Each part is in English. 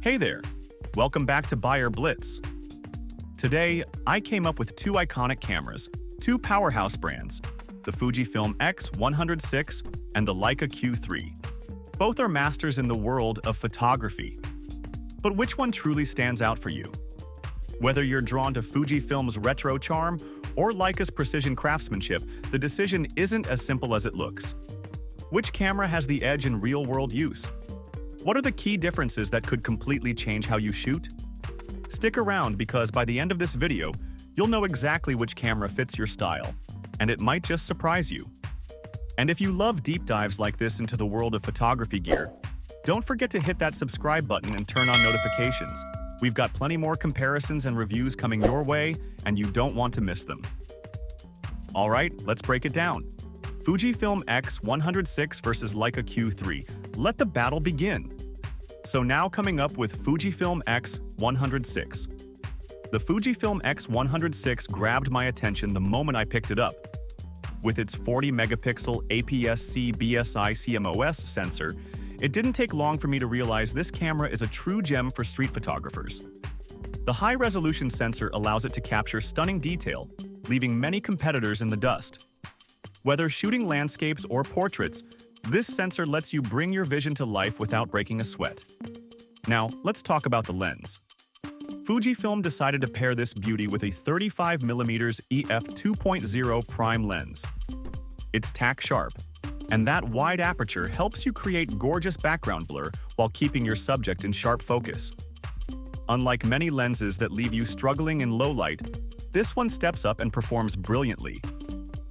Hey there! Welcome back to Buyer Blitz. Today, I came up with two iconic cameras, two powerhouse brands, the Fujifilm X100VI and the Leica Q3. Both are masters in the world of photography. But which one truly stands out for you? Whether you're drawn to Fujifilm's retro charm or Leica's precision craftsmanship, the decision isn't as simple as it looks. Which camera has the edge in real-world use? What are the key differences that could completely change how you shoot? Stick around because by the end of this video, you'll know exactly which camera fits your style, and it might just surprise you. And if you love deep dives like this into the world of photography gear, don't forget to hit that subscribe button and turn on notifications. We've got plenty more comparisons and reviews coming your way, and you don't want to miss them. Alright, let's break it down. Fujifilm X100VI versus Leica Q3. Let the battle begin. So now coming up with Fujifilm X100VI. The Fujifilm X100VI grabbed my attention the moment I picked it up. With its 40-megapixel APS-C BSI CMOS sensor, it didn't take long for me to realize this camera is a true gem for street photographers. The high-resolution sensor allows it to capture stunning detail, leaving many competitors in the dust. Whether shooting landscapes or portraits, this sensor lets you bring your vision to life without breaking a sweat. Now, let's talk about the lens. Fujifilm decided to pair this beauty with a 35mm EF2.0 prime lens. It's tack sharp, and that wide aperture helps you create gorgeous background blur while keeping your subject in sharp focus. Unlike many lenses that leave you struggling in low light, this one steps up and performs brilliantly.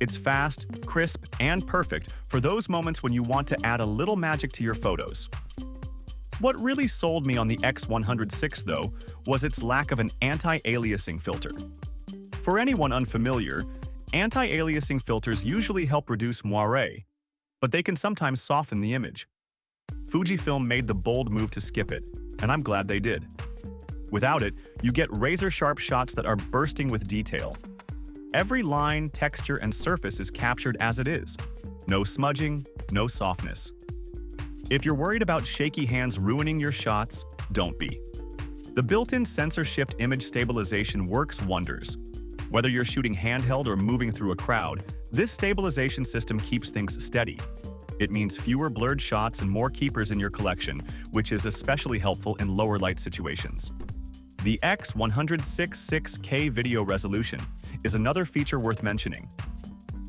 It's fast, crisp, and perfect for those moments when you want to add a little magic to your photos. What really sold me on the X100VI, though, was its lack of an anti-aliasing filter. For anyone unfamiliar, anti-aliasing filters usually help reduce moire, but they can sometimes soften the image. Fujifilm made the bold move to skip it, and I'm glad they did. Without it, you get razor-sharp shots that are bursting with detail. Every line, texture, and surface is captured as it is. No smudging, no softness. If you're worried about shaky hands ruining your shots, don't be. The built-in sensor shift image stabilization works wonders. Whether you're shooting handheld or moving through a crowd, this stabilization system keeps things steady. It means fewer blurred shots and more keepers in your collection, which is especially helpful in lower light situations. The X100VI 6K video resolution is another feature worth mentioning.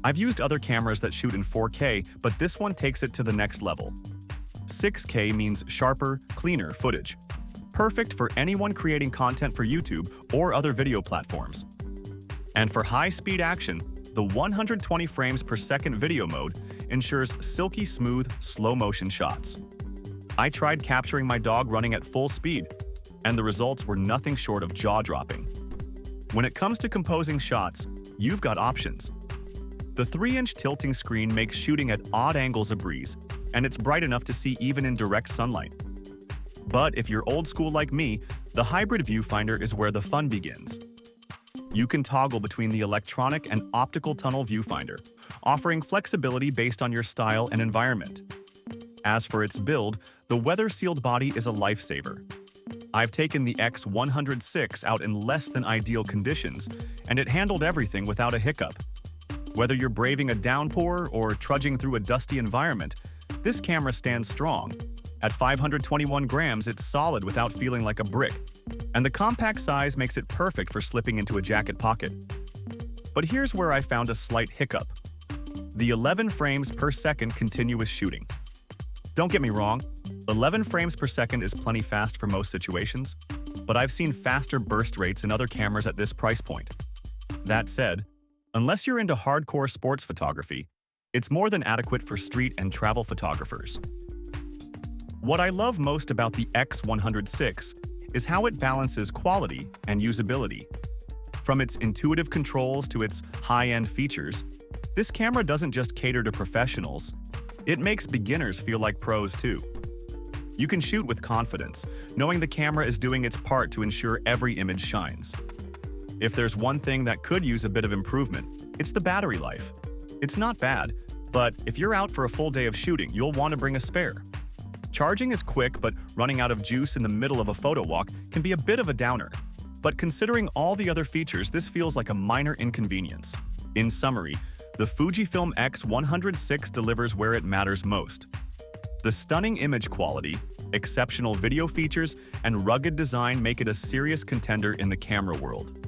I've used other cameras that shoot in 4K, but this one takes it to the next level. 6K means sharper, cleaner footage. Perfect for anyone creating content for YouTube or other video platforms. And for high-speed action, the 120 frames per second video mode ensures silky smooth, slow-motion shots. I tried capturing my dog running at full speed, and the results were nothing short of jaw-dropping. When it comes to composing shots, you've got options. The 3-inch tilting screen makes shooting at odd angles a breeze, and it's bright enough to see even in direct sunlight. But if you're old school like me, the hybrid viewfinder is where the fun begins. You can toggle between the electronic and optical tunnel viewfinder, offering flexibility based on your style and environment. As for its build, the weather-sealed body is a lifesaver. I've taken the X100VI out in less than ideal conditions, and it handled everything without a hiccup. Whether you're braving a downpour or trudging through a dusty environment, this camera stands strong. At 521 grams, it's solid without feeling like a brick, and the compact size makes it perfect for slipping into a jacket pocket. But here's where I found a slight hiccup: the 11 frames per second continuous shooting. Don't get me wrong, 11 frames per second is plenty fast for most situations, but I've seen faster burst rates in other cameras at this price point. That said, unless you're into hardcore sports photography, it's more than adequate for street and travel photographers. What I love most about the X100VI is how it balances quality and usability. From its intuitive controls to its high-end features, this camera doesn't just cater to professionals, it makes beginners feel like pros too. You can shoot with confidence, knowing the camera is doing its part to ensure every image shines. If there's one thing that could use a bit of improvement, it's the battery life. It's not bad, but if you're out for a full day of shooting, you'll want to bring a spare. Charging is quick, but running out of juice in the middle of a photo walk can be a bit of a downer. But considering all the other features, this feels like a minor inconvenience. In summary, the Fujifilm X100VI delivers where it matters most. The stunning image quality, exceptional video features, and rugged design make it a serious contender in the camera world.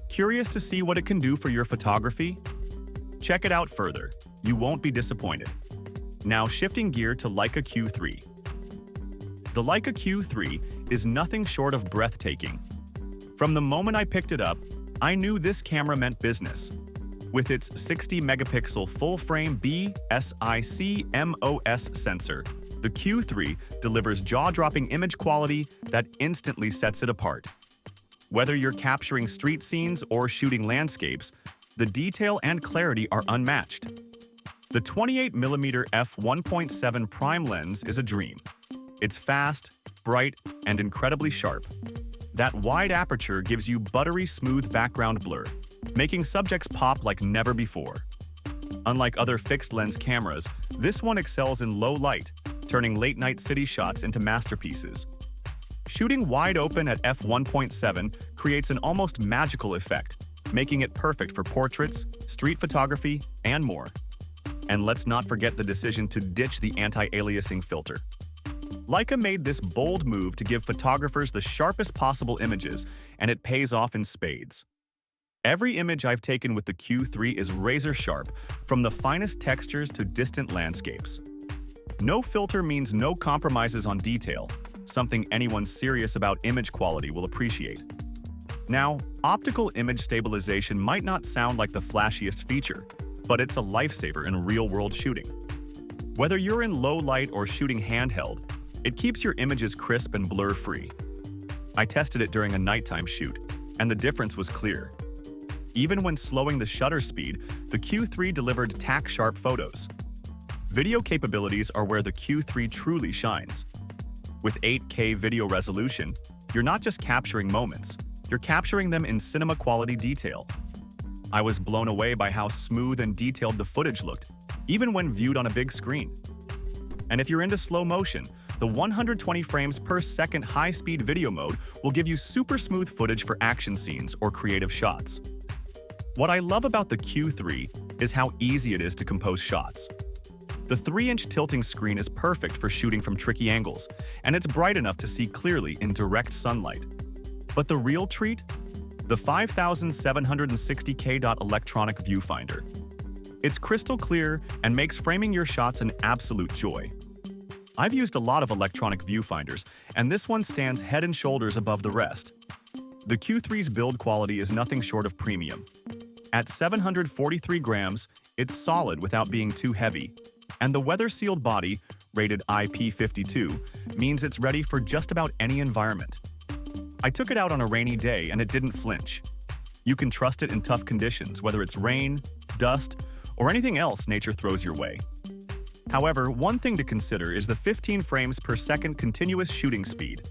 Curious to see what it can do for your photography? Check it out further. You won't be disappointed. Now shifting gear to Leica Q3. The Leica Q3 is nothing short of breathtaking. From the moment I picked it up, I knew this camera meant business. With its 60-megapixel full-frame BSIC MOS sensor, the Q3 delivers jaw-dropping image quality that instantly sets it apart. Whether you're capturing street scenes or shooting landscapes, the detail and clarity are unmatched. The 28mm f1.7 prime lens is a dream. It's fast, bright, and incredibly sharp. That wide aperture gives you buttery smooth background blur, making subjects pop like never before. Unlike other fixed-lens cameras, this one excels in low light, turning late-night city shots into masterpieces. Shooting wide open at f1.7 creates an almost magical effect, making it perfect for portraits, street photography, and more. And let's not forget the decision to ditch the anti-aliasing filter. Leica made this bold move to give photographers the sharpest possible images, and it pays off in spades. Every image I've taken with the Q3 is razor sharp, from the finest textures to distant landscapes. No filter means no compromises on detail, something anyone serious about image quality will appreciate. Now, optical image stabilization might not sound like the flashiest feature, but it's a lifesaver in real-world shooting. Whether you're in low light or shooting handheld, it keeps your images crisp and blur-free. I tested it during a nighttime shoot, and the difference was clear. Even when slowing the shutter speed, the Q3 delivered tack-sharp photos. Video capabilities are where the Q3 truly shines. With 8K video resolution, you're not just capturing moments, you're capturing them in cinema-quality detail. I was blown away by how smooth and detailed the footage looked, even when viewed on a big screen. And if you're into slow motion, the 120 frames per second high-speed video mode will give you super smooth footage for action scenes or creative shots. What I love about the Q3 is how easy it is to compose shots. The 3-inch tilting screen is perfect for shooting from tricky angles, and it's bright enough to see clearly in direct sunlight. But the real treat? The 5760K electronic viewfinder. It's crystal clear and makes framing your shots an absolute joy. I've used a lot of electronic viewfinders, and this one stands head and shoulders above the rest. The Q3's build quality is nothing short of premium. At 743 grams, it's solid without being too heavy, and the weather-sealed body, rated IP52, means it's ready for just about any environment. I took it out on a rainy day and it didn't flinch. You can trust it in tough conditions, whether it's rain, dust, or anything else nature throws your way. However, one thing to consider is the 15 frames per second continuous shooting speed.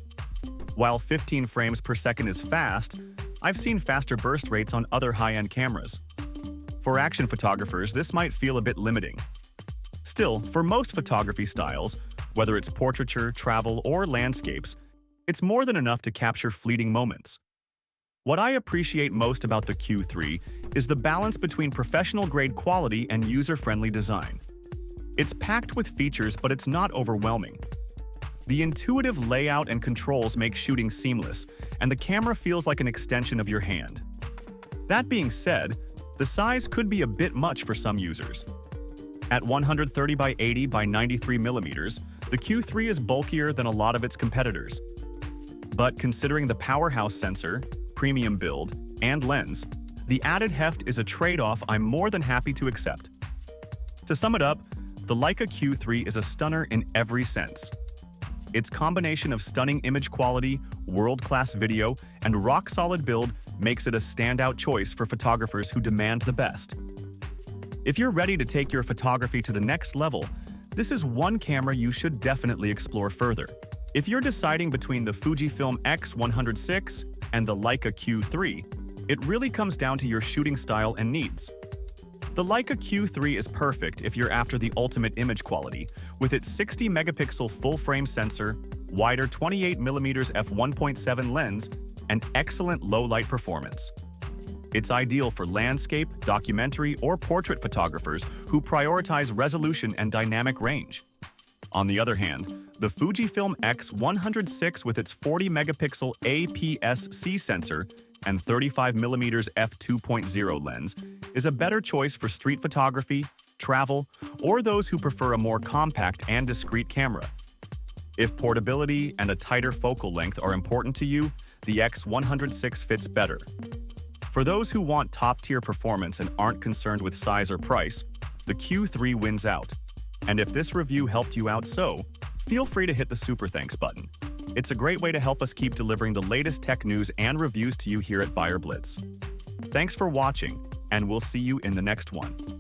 While 15 frames per second is fast, I've seen faster burst rates on other high-end cameras. For action photographers, this might feel a bit limiting. Still, for most photography styles, whether it's portraiture, travel, or landscapes, it's more than enough to capture fleeting moments. What I appreciate most about the Q3 is the balance between professional-grade quality and user-friendly design. It's packed with features, but it's not overwhelming. The intuitive layout and controls make shooting seamless, and the camera feels like an extension of your hand. That being said, the size could be a bit much for some users. At 130 by 80 by 93 millimeters, the Q3 is bulkier than a lot of its competitors. But considering the powerhouse sensor, premium build, and lens, the added heft is a trade-off I'm more than happy to accept. To sum it up, the Leica Q3 is a stunner in every sense. Its combination of stunning image quality, world-class video, and rock-solid build makes it a standout choice for photographers who demand the best. If you're ready to take your photography to the next level, this is one camera you should definitely explore further. If you're deciding between the Fujifilm X100VI and the Leica Q3, it really comes down to your shooting style and needs. The Leica Q3 is perfect if you're after the ultimate image quality, with its 60-megapixel full-frame sensor, wider 28mm f1.7 lens, and excellent low-light performance. It's ideal for landscape, documentary, or portrait photographers who prioritize resolution and dynamic range. On the other hand, the Fujifilm X100VI with its 40-megapixel APS-C sensor and 35mm f2.0 lens is a better choice for street photography, travel, or those who prefer a more compact and discreet camera. If portability and a tighter focal length are important to you, the X100VI fits better. For those who want top-tier performance and aren't concerned with size or price, the Q3 wins out. And if this review helped you out feel free to hit the super thanks button. It's a great way to help us keep delivering the latest tech news and reviews to you here at Buyer Blitz. Thanks for watching, and we'll see you in the next one.